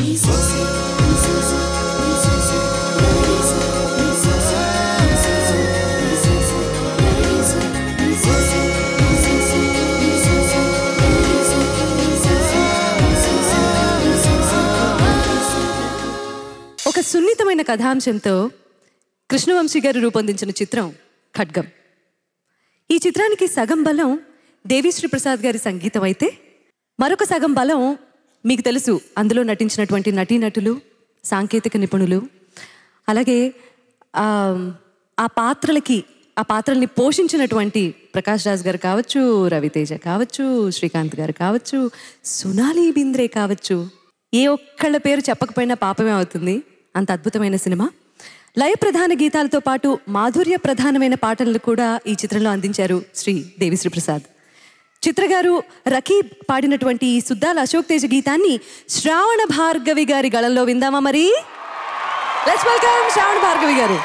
ఒక సున్నితమైన కథాంశంతో కృష్ణవంశీ గారు రూపొందించిన చిత్రం ఖడ్గం. ఈ చిత్రానికి సగం బలం దేవిశ్రీ ప్రసాద్ గారి సంగీతం అయితే మరొక సగం బలం మీకు తెలుసు అందులో నటించినటువంటి నటీనటులు, సాంకేతిక నిపుణులు, అలాగే ఆ పాత్రల్ని పోషించినటువంటి ప్రకాష్ రాజ్ గారు కావచ్చు, రవితేజ కావచ్చు, శ్రీకాంత్ గారు కావచ్చు, సునాలి బింద్రే కావచ్చు. ఏ ఒక్కళ్ళ పేరు చెప్పకపోయినా పాపమే అవుతుంది. అంత అద్భుతమైన సినిమా. లయ ప్రధాన గీతాలతో పాటు మాధుర్య ప్రధానమైన పాటలను కూడా ఈ చిత్రంలో అందించారు శ్రీ దేవిశ్రీ ప్రసాద్. చిత్రగారు రకీబ్ పాడినటువంటి ఈ సుద్దాల అశోక్ తేజ గీతాన్ని శ్రావణ భార్గవి గారి గళంలో విందామా మరి? లెట్స్ వెల్కమ్ శ్రావణ భార్గవి గారు.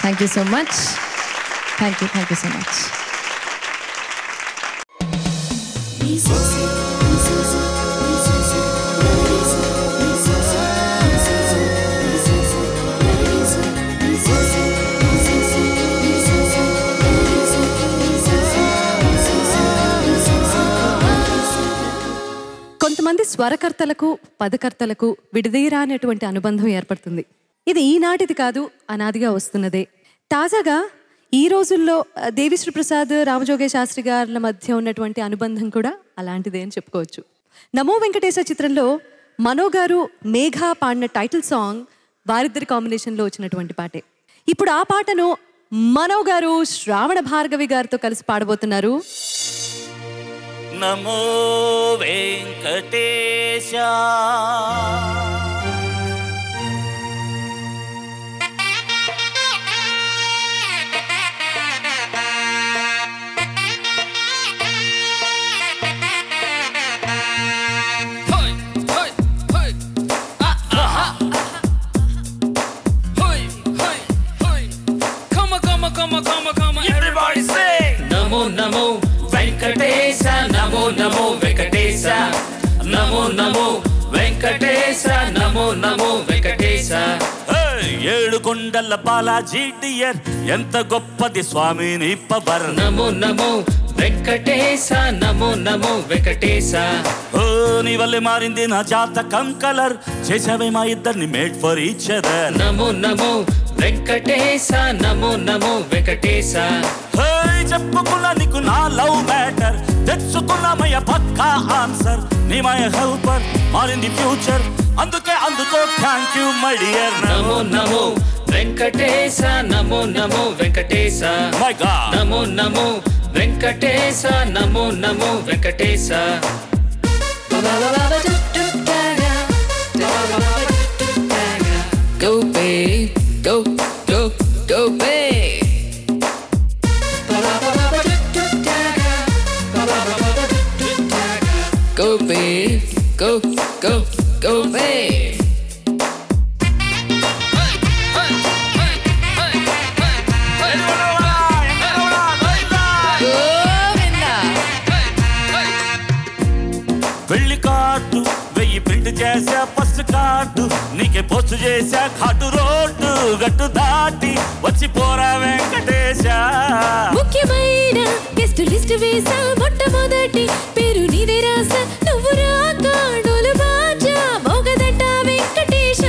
Thank you so much. Thank you so much. కొంతమంది స్వరకర్తలకు పదకర్తలకు విడదీరానటువంటి అనుబంధం ఏర్పడుతుంది. ఇది ఈనాటిది కాదు, అనాదిగా వస్తున్నదే. తాజాగా ఈ రోజుల్లో దేవిశ్రీ ప్రసాద్, రామజోగయ్య శాస్త్రి గారుల మధ్య ఉన్నటువంటి అనుబంధం కూడా అలాంటిదే అని చెప్పుకోవచ్చు. నమో వెంకటేశ చిత్రంలో మనో గారు, మేఘ పాడిన టైటిల్ సాంగ్ వారిద్దరి కాంబినేషన్లో వచ్చినటువంటి పాటే. ఇప్పుడు ఆ పాటను మనో గారు శ్రావణ భార్గవి గారితో కలిసి పాడబోతున్నారు. నమో Venkatesha Everybody say Namo Namo Venkatesha నమో నమో వెంకటేశ నమో నమో వెంకటేశ నమో నమో వెంకటేశ. ఏడు కొండల బాలాజీ డియర్ ఎంత గొప్పది స్వామి నీ పవర్. నమో నమో వెంకటేశ నమో నమో వెంకటేశ. ఓ నీ వల్లే మారింది నా జాతకం కలర్, చేసావే మా ఇద్దరిని మేడ్ ఫర్ ఈచ్ అదర్. నమో నమో వెంకటేశ నమో నమో వెంకటేశ. చెప్పుకున్నా నీకు నా లవ్ మ్యాటర్, తెచ్చుకున్నామయ్య పక్కా ఆన్సర్. నీ మై హెల్పర్ మారింది ఫ్యూచర్, అందుకే అందుకో thank you my dear. Namo Namo Venkatesha Namo Namo Venkatesha. My God Namo Namo Venkatesha Namo Namo Venkatesha. Go babe, go, go, go babe. Go babe, go, go, go babe. వెళ్ళి card 1000 print చేసా, first card నీకే post చేసా. ఘాటు road గట్టు దాటి వచ్చి పోరా వెంకటేశ. ముఖ్యమైన గెస్ట్ లిస్ట్ వేసా, మొట్టమొదటి పేరు నీదే రాసా. నువ్వు రాకాడోలు బాజా మోగదట వెంకటేశ.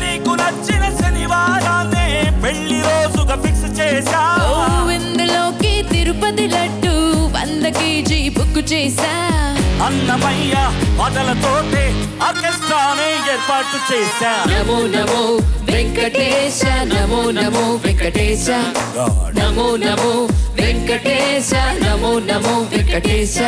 నీకు నచ్చిన శనివారాన్నే పెళ్లి రోజుగా ఫిక్స్ చేసా. ఇందులోకి తిరుపతి లడ్డు 100 kg బుక్ చేసా. అన్నమయ్య పాటలతోటే ఆర్కెస్ట్రానే ఏర్పాటు చేశా. నమో నమో వెంకటేశ నమో నమో వెంకటేశ. నమో నమో వెంకటేశ నమో నమో వెంకటేశ.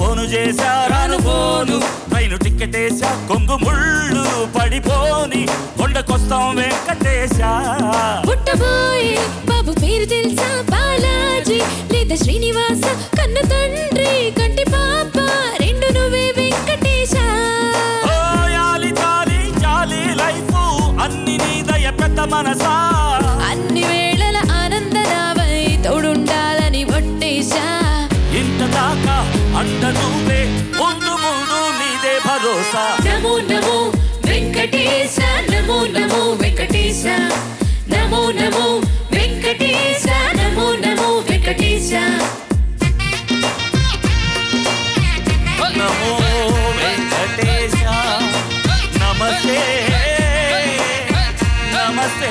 పోను చేశా రాను పోను, ట్రైను టికెట్ వేసా, కొంగు ముళ్ళు పడిపోని కొండకొస్తాం వెంకటేశ. పుట్టబోయే బాబు పేరు తెలుసా? బాలాజీ లేదా శ్రీనివాస. కన్న తండ్రి కంటి పాప రెండు నువ్వే వెంకటేశ. యాలి తాలి జాలి లైఫ్ అన్ని నీ దయ పెద్ద మనసా. అన్ని వేళల ఆనందరావై తోడుండాలని ఒట్టేశా. ఇంత దాకా అంట నువ్వే, ముందు ముందు నీదే భరోసా. నమో నమో వెంకటేశ నమో నమో వెంకటేశ. నమో నమో వెంకటేశ నమో నమో వెంకటేశ. నమో వెంకటేశ నమస్తే నమస్తే.